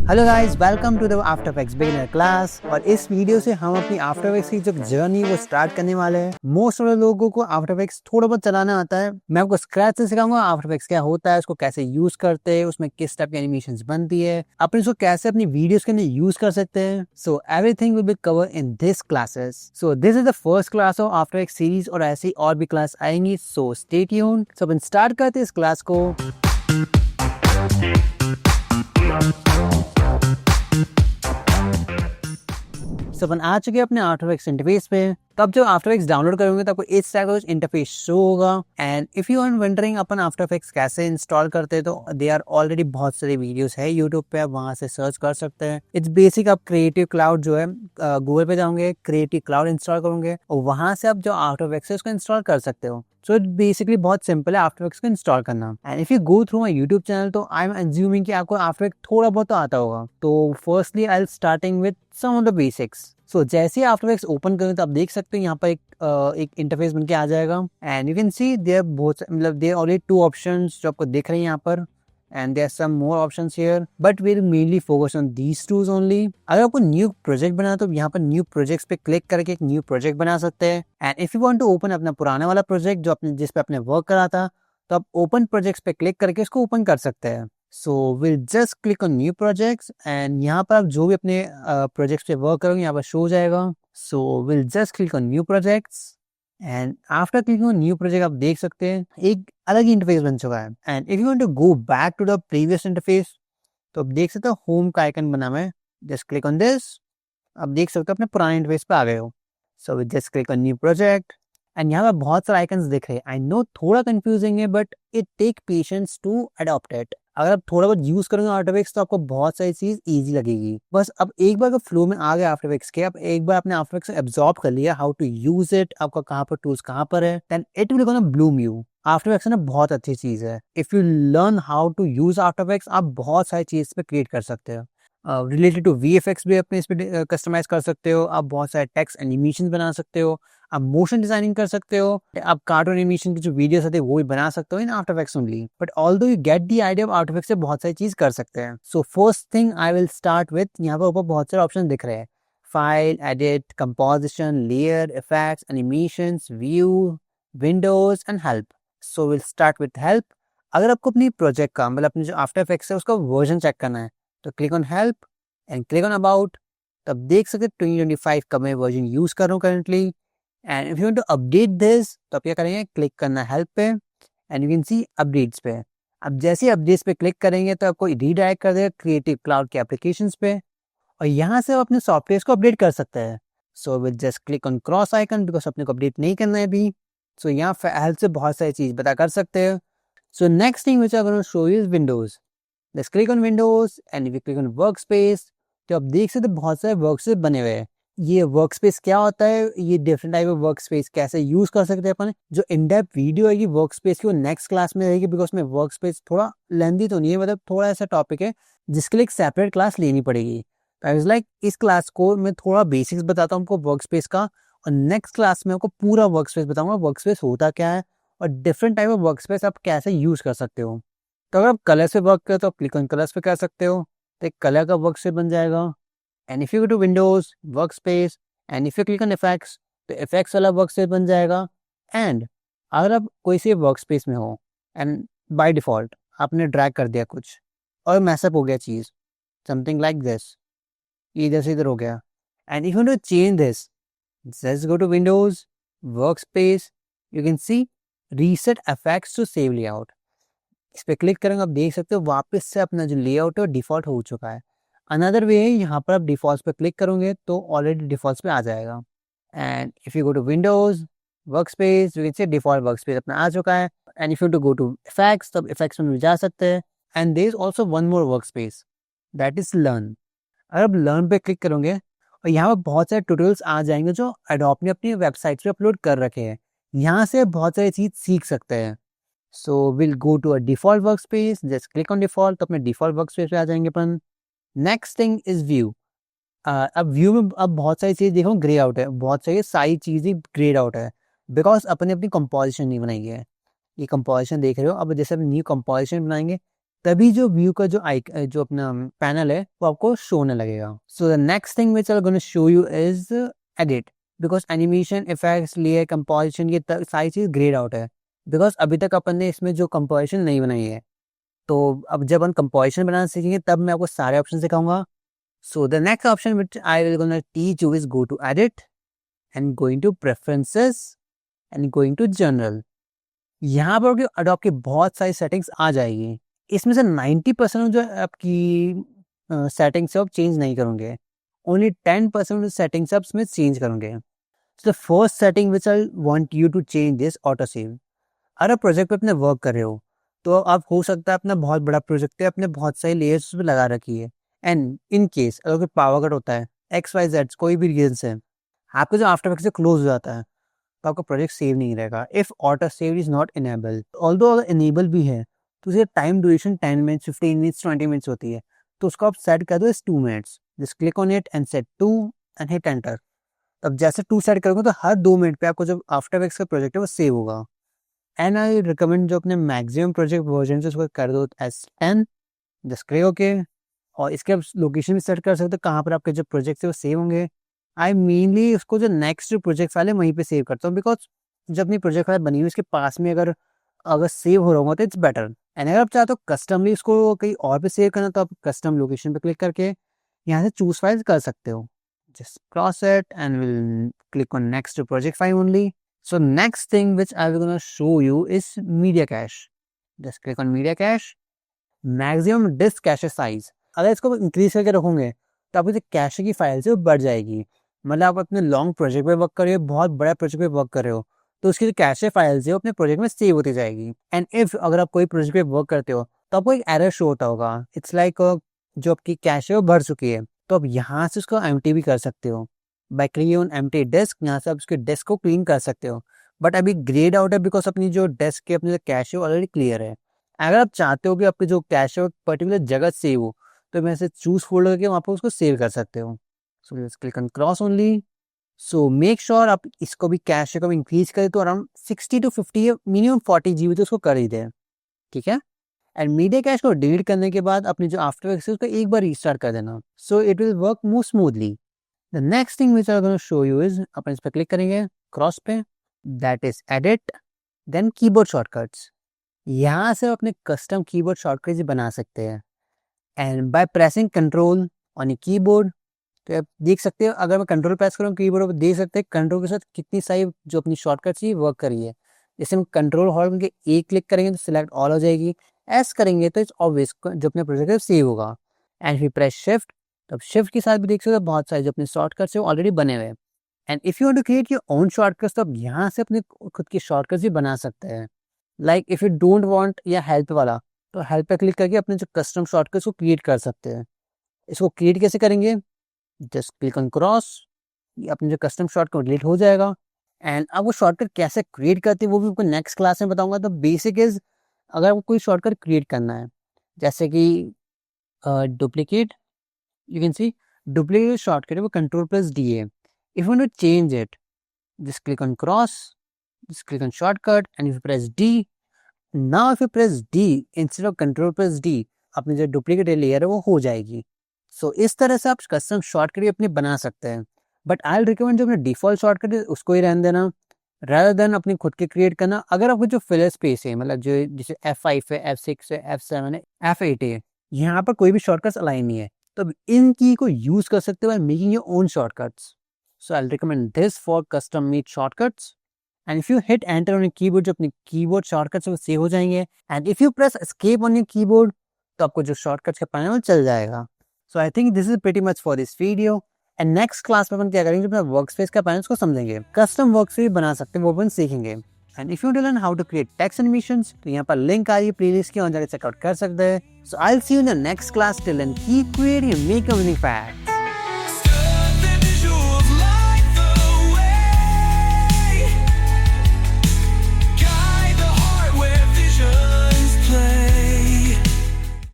Hello guys, welcome to the after effects beginner class. और इस video से हम अपनी आफ्टर इफेक्ट्स की जो जर्नी वो स्टार्ट करने वाले हैं। मोस्ट ऑफ लोगों को आफ्टर इफेक्ट्स थोड़ा बहुत चलाना आता है। मैं आपको स्क्रैच से सिखाऊंगा आफ्टर इफेक्ट्स क्या होता है, उसको कैसे यूज करते हैं, उसमें किस टाइप की एनिमेशंस बनती है, अपन इसको कैसे अपनी वीडियोस के अंदर यूज कर सकते हैं। So everything will be cover in this classes. So this is the first class of after effects series और ऐसी और भी क्लास आएंगी। So stay tuned. सो अपन स्टार्ट करते हैं इस क्लास को। तो अपन आ चुके हैं अपने आफ्टर इफेक्ट्स इंटरफेस पे। तो अब जब आफ्टर इफेक्ट्स डाउनलोड करोगे तो आपको इस तरह का इंटरफेस शो होगा। And if you are wondering अपन आफ्टर इफेक्ट्स कैसे इंस्टॉल करते हैं, तो दे आर ऑलरेडी बहुत सारे वीडियोस है यूट्यूब पे, आप वहां से सर्च कर सकते हैं। It's basic. आप क्रिएटिव क्लाउड जो है गूगल पे जाओगे, क्रिएटिव क्लाउड इंस्टॉल करोगे और वहां से आप जो आफ्टर इफेक्ट्स है उसको इंस्टॉल कर सकते हो। सो इट बेसिकली बहुत सिंपल है आफ्टर इफेक्ट्स को इंस्टॉल करना। And if you go through my YouTube channel, तो आई एम अज्यूमिंग कि आपको आफ्टर इफेक्ट्स थोड़ा बहुत तो आता होगा। तो firstly I will starting with some of the basics. So जैसे ही आफ्टर इफेक्ट्स ओपन करें तो आप देख सकते हैं यहाँ पर एक इंटरफेस बनके आ जाएगा। And you can see there बहुत देयर ऑलरेडी टू ऑप्शंस जो आपको दिख रहे हैं यहाँ पर। And there some more options here, but we will mainly focus on these twos only. अगर आपको न्यू प्रोजेक्ट बनाना तो यहाँ पर न्यू प्रोजेक्ट्स पे क्लिक करके एक न्यू प्रोजेक्ट बना सकते हैं। And if you want to open अपना पुराना वाला प्रोजेक्ट जो आपने जिस पे आपने वर्क करा था, तो आप ओपन प्रोजेक्ट्स पे क्लिक करके इसको ओपन कर सकते हैं। So will just click on new projects and यहाँ पर आप जो भी अपने प्रोजेक्ट्स पे वर्क करोगे यहाँ पर शो हो जाएगा। सो will just click on new projects and after clicking on new project आप देख सकते हैं एक अलग ही इंटरफेस बन चुका है। And if you want to go back to the previous interface, तो आप देख सकते हो होम का आइकन बना हुआ है। Just click on this. आप देख सकते हो अपने पुराने इंटरफेस पे आ गए हो। So will just click on new project and यहाँ पर बहुत सारे आइकन्स दिख रहे हैं। आई नो थोड़ा कंफ्यूजिंग है, but it take patience to adopt it. अगर आप थोड़ा बहुत यूज करोगे आफ्टर इफेक्ट्स तो आपको बहुत सारी चीज इजी लगेगी। बस अब एक बार फ्लो में आ गए आफ्टर इफेक्ट्स के, अब एक बार आपने आफ्टर इफेक्ट्स एब्जॉर्ब कर लिया हाउ टू यूज इट, आपका कहाँ पर टूल्स कहाँ पर है, then it will gonna bloom you. After effects ना बहुत अच्छी चीज है। If you learn how to use after effects, आप बहुत सारी चीज पे क्रिएट कर सकते हो। रिलेटेड टू VFX भी अपने इस पे कस्टमाइज कर सकते हो। आप बहुत सारे टेक्स्ट एनिमेशन बना सकते हो, आप मोशन डिजाइनिंग कर सकते हो, आप कार्टून एनिमेशन की जो वीडियोस आते हैं वो भी बना सकते हो in after effects only. But although you get the idea of after effects से बहुत सारी चीज कर सकते हैं। So first thing I will start with, यहाँ पर ऊपर बहुत सारे ऑप्शन दिख रहे हैं। File, edit, composition, layer, effects, animations, view, Windows and help. So will start with help. अगर आपको अपनी प्रोजेक्ट का मतलब अपने जो आफ्टर इफेक्ट्स है उसका वर्जन चेक करना है, तो click on help and click on about. तब देख सकते 2025 का मैं वर्जन यूज कर रहा हूँ currently. And if you want to update this, तो आप क्या करेंगे, क्लिक करना हेल्प पे and you can see updates पे। अब जैसे अपडेट्स पे क्लिक करेंगे तो आपको रीडायरेक्ट कर देगा क्रिएटिव क्लाउड के एप्लीकेशंस पे और यहाँ से आप अपने सॉफ्टवेयर को अपडेट कर सकते हैं। So will just click on cross icon because अपने को अपडेट नहीं करना है अभी। सो यहाँ हेल्प से बहुत सारी चीज पता कर सकते हैं। So next thing which I gonna show you is windows. Let's click on windows and we click on work space. तो आप देख सकते बहुत सारे वर्क स्पेस बने हुए हैं। ये वर्क स्पेस क्या होता है, ये different type of work space कैसे यूज कर सकते हैं अपन। जो इन डेप्थ वीडियो है वर्क स्पेस की वो नेक्स्ट क्लास में रहेगी, बिकॉज में वर्क स्पेस थोड़ा लेंदी तो नहीं है, मतलब थोड़ा ऐसा टॉपिक है जिसके लिए एक सेपरेट क्लास लेनी पड़ेगी। तो आई वाज लाइक इस क्लास को मैं थोड़ा बेसिक्स बताता हूँ आपको वर्क स्पेस का, और नेक्स्ट क्लास में आपको पूरा वर्क स्पेस बताऊंगा वर्क स्पेस होता क्या है और different type of work space आप कैसे यूज कर सकते हो। तो अगर आप कलर से वर्क करें तो आप क्लिक ऑन कलर्स पे कर सकते हो, तो एक कलर का वर्क स्पेस बन जाएगा। And if you go to windows work space and if you click on effects, तो इफेक्ट्स वाला वर्क स्पेस बन जाएगा। एंड अगर आप कोई से वर्क स्पेस में हो एंड बाय डिफॉल्ट आपने ड्रैग कर दिया कुछ और मैसअप हो गया चीज़, समथिंग लाइक दिस, ये इधर से इधर हो गया, and if you want to change this, just go to windows work space, you can see reset effects to save layout. इस पर क्लिक करेंगे आप देख सकते हो वापस से अपना जो लेआउट है वो डिफॉल्ट हो चुका है। अनदर वे है, यहाँ पर आप डिफॉल्ट पे क्लिक करोगे तो ऑलरेडी डिफॉल्ट पे आ जाएगा। And if you go to windows work space, you can see default work space अपना आ चुका है। And if you to go to effects, तब इफेक्ट्स में भी जा सकते हैं। And there is also one more work space, that is learn. अगर आप लर्न पे क्लिक करोगे और यहाँ पर बहुत सारे ट्यूटोरियल्स आ जाएंगे जो एडोब ने अपनी वेबसाइट पे अपलोड कर रखे हैं। यहाँ से बहुत सारी चीज सीख सकते हैं। So will go to a default work space, just click on default, तो अपने डिफॉल्ट वर्क स्पेस पे आ जाएंगे अपन। Next thing is view. अब व्यू में अब बहुत सारी चीज़ देखो ग्रे आउट है, बहुत सारी चीज़ें ग्रेड आउट है बिकॉज अपने अपनी कंपोजिशन नहीं बनाई है। ये कंपोजिशन देख रहे हो, अब जैसे हम न्यू कंपोजिशन बनाएंगे तभी जो व्यू का जो अपना पैनल है वो आपको शो होने लगेगा. सो the next thing which I gonna show you is edit. Because animation effects layer composition ये सारी चीज ग्रेड आउट है. बिकॉज अभी तक अपन ने इसमें जो कंपोजिशन नहीं बनाई है, तो अब जब हम कंपोजिशन बनाना सीखेंगे तब मैं आपको सारे ऑप्शन सिखाऊंगा. So the next option which I will gonna teach you is go to edit and going to preferences and going to general. यहाँ पर अडोब की बहुत सारी सेटिंग्स आ जाएगी. इसमें से 90% जो आपकी सेटिंग्स है आप चेंज नहीं करोगे. ओनली 10% सेटिंग्स आप इसमें चेंज करोगे. So the first setting which I want you to change this auto save. अगर आप प्रोजेक्ट पे अपने वर्क कर रहे हो तो आप हो सकता है अपना बहुत बड़ा प्रोजेक्ट है, अपने बहुत सारी लेयर्स पे लगा रखी है, एंड इन केस अगर कोई पावर कट होता है XYZ कोई भी रीजन से आपका जो आफ्टर इफेक्ट से क्लोज हो जाता है तो आपका प्रोजेक्ट सेव नहीं रहेगा if auto save is not enable. Although अगर इनेबल भी है तो उसकी time duration 10 minutes 15 minutes 20 minutes होती है, तो उसको आप सेट कर दो इस 2 minutes. Just click on it and set 2 and hit enter. तब जैसे 2 सेट करोगे तो हर 2 मिनट पे आपको जो आफ्टर इफेक्ट्स का प्रोजेक्ट है वो सेव होगा. एंड आई रिकमेंड जो अपने मैक्सिमम प्रोजेक्ट वर्जन से उसको कर दो S10. Just click okay. और इसके आप लोकेशन भी सेट कर सकते हो कहाँ पर आपके जो प्रोजेक्ट है वो सेव होंगे. आई मेनली उसको जो नेक्स्ट प्रोजेक्ट फाइल है वहीं पे सेव करता हूँ, बिकॉज जब अपनी प्रोजेक्ट फाइल बनी हुई उसके पास में अगर अगर सेव हो रहा होगा तो इट्स बेटर. एंड अगर आप चाहते हो कस्टमली उसको कहीं और पे सेव करना तो आप कस्टम लोकेशन पे क्लिक करके यहाँ से चूज फाइल कर सकते हो. Just cross it and will click on next project file only. So next thing which I will gonna show you is media cache. Just click on media cache. Maximum disk cache size. अगर इसको increase करके रखोगे तो आपकी जो cash की file से वो बढ़ जाएगी. मतलब आप अपने लॉन्ग प्रोजेक्ट पे वर्क कर रहे हो, बहुत बड़ा प्रोजेक्ट पे वर्क कर रहे हो, तो उसकी जो कैशे फाइल्स है वो अपने प्रोजेक्ट में सेव होती जाएगी. एंड इफ अगर आप कोई प्रोजेक्ट पे वर्क करते हो तो आपको एक एरर शो होता होगा. इट्स लाइक जो आपकी कैश है वो भर चुकी है, तो आप यहाँ से उसको एम्प्टी भी कर सकते हो by clicking on empty disk. यहाँ से आप उसके डिस्क को क्लीन कर सकते हो. बट अभी ग्रेड आउट है बिकॉज अपनी जो डिस्क के अपनी जो कैश है ऑलरेडी क्लियर है. अगर आप चाहते हो कि आपकी जो कैश है वो पर्टिकुलर जगह सेव हो तो मैं से चूज फोल्डर करके वहाँ पर उसको सेव कर सकते हो. So just click on cross only. So make sure आप इसको भी कैश को भी इंक्रीज करें तो अराउंड 60 to 50 मिनिमम 40 GB तो उसको कर ही दें. ठीक है. एंड मीडिया कैश को डिलीट करने के बाद अपनी जो आफ्टर इफेक्ट्स है उसको एक बार रीस्टार्ट कर देना. So it will work more smoothly. The next thing which I'm going to show you is अपन इस पर क्लिक करेंगे क्रॉस पे, that is edit, then keyboard shortcuts. यहाँ से अपने कस्टम कीबोर्ड शॉर्टकट्स बना सकते हैं. And by pressing control on a keyboard, तो आप देख सकते हो अगर मैं कंट्रोल प्रेस करूँ कीबोर्ड पर देख सकते हैं कंट्रोल के साथ कितनी सारी जो अपनी शॉर्टकट्स ही वर्क करी है. जैसे हम कंट्रोल होल्ड करके ए क्लिक करेंगे तो सिलेक्ट ऑल हो जाएगी. एस करेंगे तो इट्स ऑब्वियस जो अपने प्रोजेक्ट है सेव होगा. एंड फिर प्रेस शिफ्ट, तब शिफ्ट के साथ भी देख सकते हो बहुत सारे जो अपने शॉर्टकट्स है वो ऑलरेडी बने हुए हैं. And if you want to create your own shortcuts तो आप यहाँ से अपने खुद की शॉर्टकट्स भी बना सकते हैं. Like if you don't want या हेल्प वाला तो हेल्प पे क्लिक करके अपने जो कस्टम शॉर्टकट्स को क्रिएट कर सकते हैं. इसको क्रिएट कैसे करेंगे, जस्ट क्लिक ऑन क्रॉस, अपने जो कस्टम शॉर्टकट डिलीट हो जाएगा. एंड अब वो शॉर्टकट कैसे क्रिएट करते हैं वो भी आपको नेक्स्ट क्लास में बताऊंगा. तो बेसिक इज अगर आपको कोई शॉर्टकट क्रिएट करना है जैसे कि duplicate, you can see duplicate shortcut वो control plus D है. If you want to change it, just click on cross, just click on shortcut and if you press D, now if you press D instead of control plus D अपनी जो duplicate layer है वो हो जाएगी. So इस तरह से आप custom shortcut भी अपने बना सकते हैं. But I'll recommend जो अपने default shortcut है उसको ही रहने देना rather than अपनी खुद के create करना. अगर आपको जो filler space है मतलब जो जैसे F5 है, F6 है, F7 है, F8 है, यहाँ पर कोई भी शॉर्टकट्स अलाइन नहीं है तो इन की को यूज कर सकते हो by making your own shortcuts. So I'll recommend this for custom made shortcuts. And if you hit enter on your keyboard जो अपनी कीबोर्ड शॉर्टकट्स वो सेव हो जाएंगे. And if you press escape on your keyboard तो आपको जो shortcuts का panel चल जाएगा. So I think this is pretty much for this video. And next class में अपन क्या करेंगे, अपना वर्कस्पेस का पैनल्स को समझेंगे, कस्टम वर्कस्पेस भी बना सकते हैं वो अपन सीखेंगे. And if you want to learn how to create text animations, तो यहाँ पर लिंक आ रही है प्लेलिस्ट की, और जाकर चेकआउट कर सकते हैं. So I'll see you in the next class. Till then, keep creating and make a winning fact.